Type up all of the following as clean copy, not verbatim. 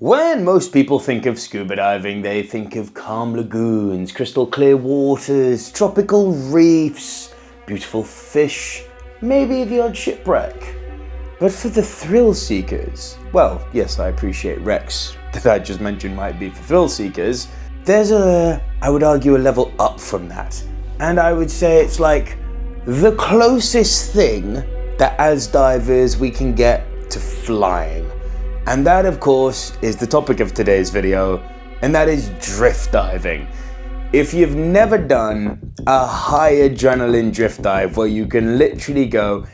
When most people think of scuba diving, they think of calm lagoons, crystal clear waters, tropical reefs, beautiful fish, maybe the odd shipwreck. But for the thrill seekers, well, yes, I appreciate wrecks that I just mentioned might be for thrill seekers, there's I would argue, a level up from that. And I would say it's like the closest thing that as divers we can get to flying. And that, of course, is the topic of today's video, and that is drift diving. If you've never done a high adrenaline drift dive where you can literally go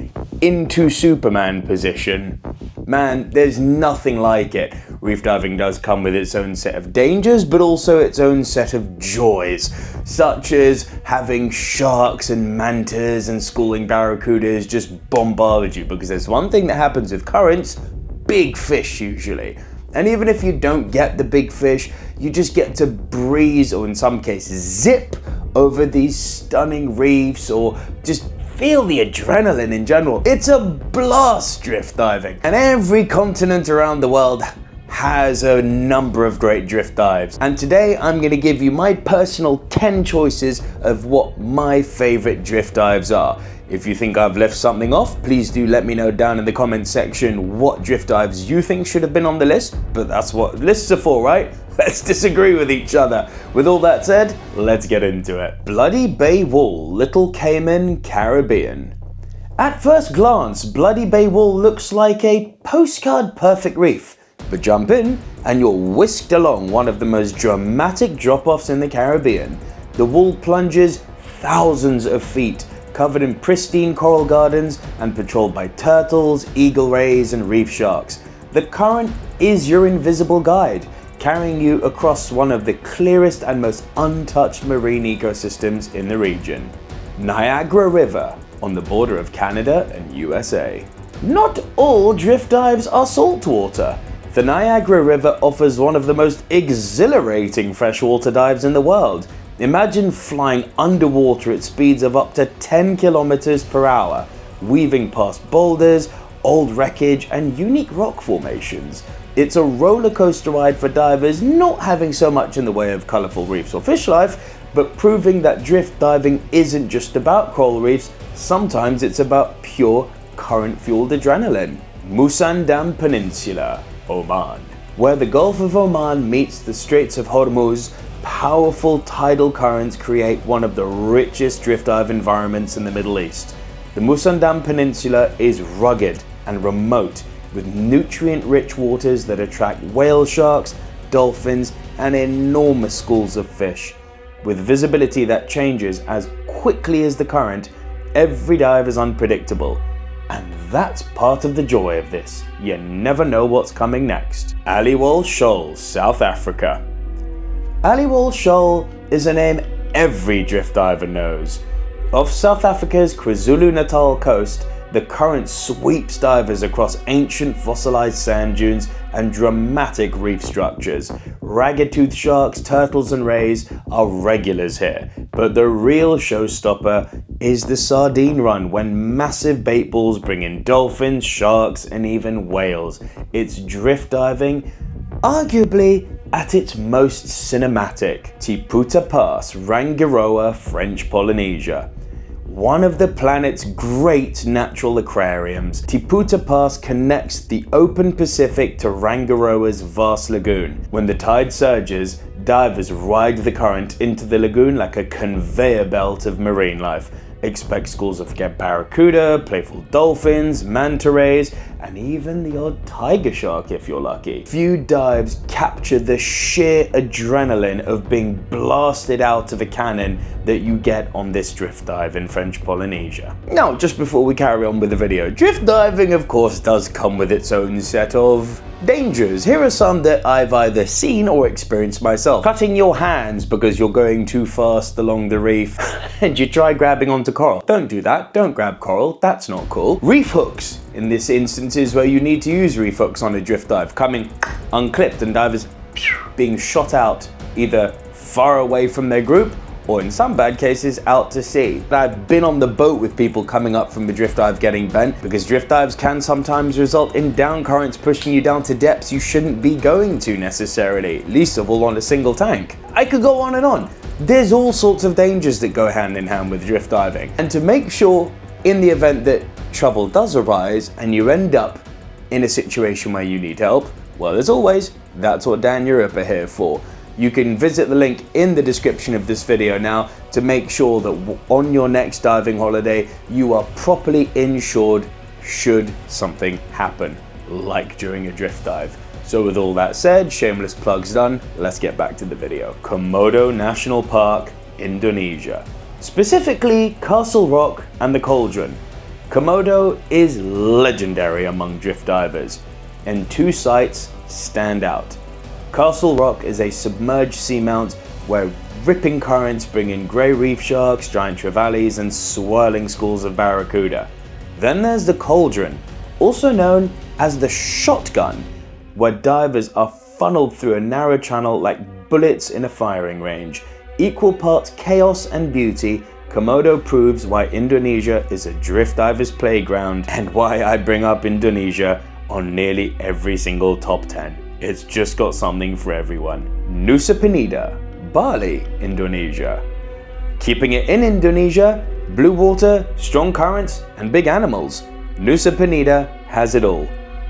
into Superman position, man, there's nothing like it. Reef diving does come with its own set of dangers, but also its own set of joys, such as having sharks and mantas and schooling barracudas just bombard you, because there's one thing that happens with currents: big fish usually. And even if you don't get the big fish, you just get to breeze, or in some cases zip, over these stunning reefs, or just feel the adrenaline in general. It's a blast drift diving. And every continent around the world has a number of great drift dives. And today I'm going to give you my personal 10 choices of what my favorite drift dives are. If you think I've left something off, please do let me know down in the comments section what drift dives you think should have been on the list, but that's what lists are for, right? Let's disagree with each other. With all that said, let's get into it. Bloody Bay Wall, Little Cayman, Caribbean. At first glance, Bloody Bay Wall looks like a postcard perfect reef, but jump in and you're whisked along one of the most dramatic drop-offs in the Caribbean. The wall plunges thousands of feet, covered in pristine coral gardens and patrolled by turtles, eagle rays and reef sharks. The current is your invisible guide, carrying you across one of the clearest and most untouched marine ecosystems in the region. Niagara River, on the border of Canada and USA. Not all drift dives are saltwater. The Niagara River offers one of the most exhilarating freshwater dives in the world. Imagine flying underwater at speeds of up to 10 kilometers per hour, weaving past boulders, old wreckage, and unique rock formations. It's a roller coaster ride for divers, not having so much in the way of colorful reefs or fish life, but proving that drift diving isn't just about coral reefs, sometimes it's about pure current-fueled adrenaline. Musandam Peninsula, Oman. Where the Gulf of Oman meets the Straits of Hormuz, powerful tidal currents create one of the richest drift dive environments in the Middle East. The Musandam Peninsula is rugged and remote, with nutrient-rich waters that attract whale sharks, dolphins, and enormous schools of fish. With visibility that changes as quickly as the current, every dive is unpredictable. And that's part of the joy of this. You never know what's coming next. Aliwol Shoal, South Africa. Aliwol Shoal is a name every drift diver knows. Off South Africa's KwaZulu-Natal coast, the current sweeps divers across ancient fossilized sand dunes and dramatic reef structures. Ragged-toothed sharks, turtles and rays are regulars here, but the real showstopper is the sardine run, when massive bait balls bring in dolphins, sharks and even whales. It's drift diving, arguably at its most cinematic. Tiputa Pass, Rangiroa, French Polynesia. One of the planet's great natural aquariums, Tiputa Pass connects the open Pacific to Rangiroa's vast lagoon. When the tide surges, divers ride the current into the lagoon like a conveyor belt of marine life. Expect schools of barracuda, playful dolphins, manta rays, and even the odd tiger shark if you're lucky. Few dives capture the sheer adrenaline of being blasted out of a cannon that you get on this drift dive in French Polynesia. Now, just before we carry on with the video, drift diving of course does come with its own set of dangers. Here are some that I've either seen or experienced myself. Cutting your hands because you're going too fast along the reef and you try grabbing onto coral. Don't do that, don't grab coral, that's not cool. Reef hooks, in this instances where you need to use reef hooks on a drift dive, coming unclipped and divers being shot out either far away from their group or in some bad cases, out to sea. I've been on the boat with people coming up from the drift dive getting bent, because drift dives can sometimes result in down currents pushing you down to depths you shouldn't be going to necessarily, least of all on a single tank. I could go on and on. There's all sorts of dangers that go hand in hand with drift diving. And to make sure, in the event that trouble does arise and you end up in a situation where you need help, well, as always, that's what Dan Europe are here for. You can visit the link in the description of this video now to make sure that on your next diving holiday, you are properly insured should something happen, like during a drift dive. So with all that said, shameless plugs done, let's get back to the video. Komodo National Park, Indonesia. Specifically, Castle Rock and the Cauldron. Komodo is legendary among drift divers, and two sites stand out. Castle Rock is a submerged seamount where ripping currents bring in grey reef sharks, giant trevallies, and swirling schools of barracuda. Then there's the Cauldron, also known as the shotgun, where divers are funneled through a narrow channel like bullets in a firing range. Equal parts chaos and beauty, Komodo proves why Indonesia is a drift diver's playground and why I bring up Indonesia on nearly every single top 10. It's just got something for everyone. Nusa Penida, Bali, Indonesia. Keeping it in Indonesia, blue water, strong currents, and big animals, Nusa Penida has it all.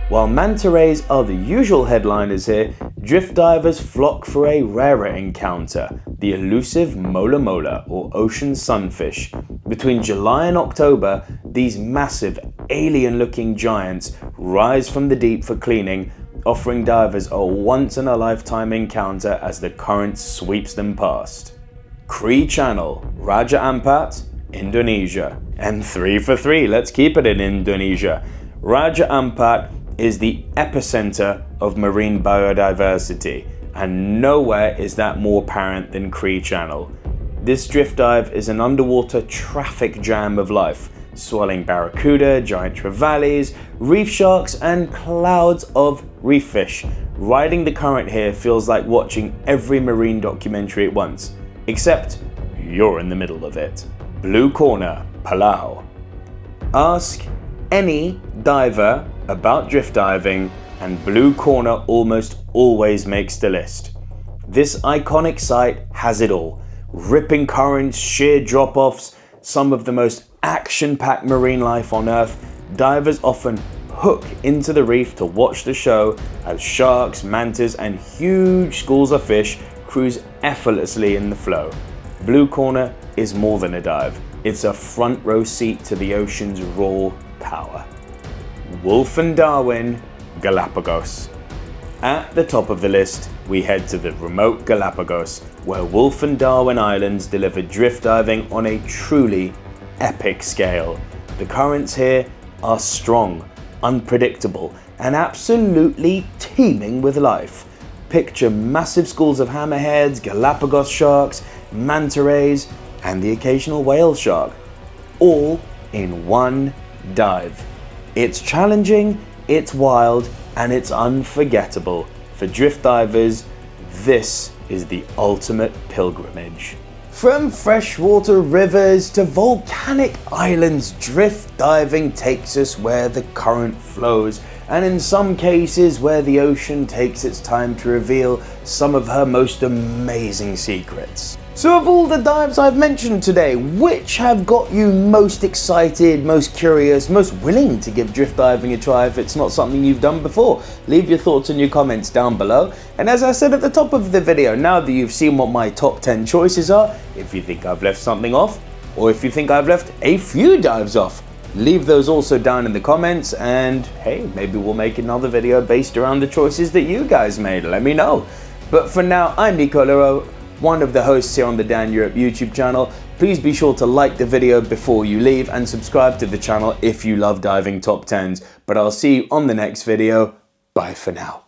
While manta rays are the usual headliners here, drift divers flock for a rarer encounter, the elusive mola mola or ocean sunfish. Between July and October, these massive alien-looking giants rise from the deep for cleaning, offering divers a once-in-a-lifetime encounter as the current sweeps them past. Kri Channel, Raja Ampat, Indonesia. And 3 for 3, let's keep it in Indonesia. Raja Ampat is the epicenter of marine biodiversity, and nowhere is that more apparent than Kri Channel. This drift dive is an underwater traffic jam of life, swirling barracuda, giant trevallies, reef sharks, and clouds of reef fish. Riding the current here feels like watching every marine documentary at once, except you're in the middle of it. Blue Corner, Palau. Ask any diver about drift diving, and Blue Corner almost always makes the list. This iconic site has it all. Ripping currents, sheer drop-offs, some of the most action-packed marine life on Earth. Divers often hook into the reef to watch the show as sharks, mantas, and huge schools of fish cruise effortlessly in the flow. Blue Corner is more than a dive. It's a front row seat to the ocean's raw power. Wolf and Darwin, Galapagos. At the top of the list, we head to the remote Galapagos, where Wolf and Darwin Islands deliver drift diving on a truly epic scale. The currents here are strong, unpredictable, and absolutely teeming with life. Picture massive schools of hammerheads, Galapagos sharks, manta rays, and the occasional whale shark, all in one dive. It's challenging, it's wild, and it's unforgettable. For drift divers, this is the ultimate pilgrimage. From freshwater rivers to volcanic islands, drift diving takes us where the current flows, and in some cases where the ocean takes its time to reveal some of her most amazing secrets. So of all the dives I've mentioned today, which have got you most excited, most curious, most willing to give drift diving a try if it's not something you've done before? Leave your thoughts in your comments down below. And as I said at the top of the video, now that you've seen what my top 10 choices are, if you think I've left something off, or if you think I've left a few dives off, leave those also down in the comments, and hey, maybe we'll make another video based around the choices that you guys made. Let me know. But for now, I'm Nico Lero, one of the hosts here on the Dan Europe YouTube channel. Please be sure to like the video before you leave and subscribe to the channel if you love diving top 10s. But I'll see you on the next video. Bye for now.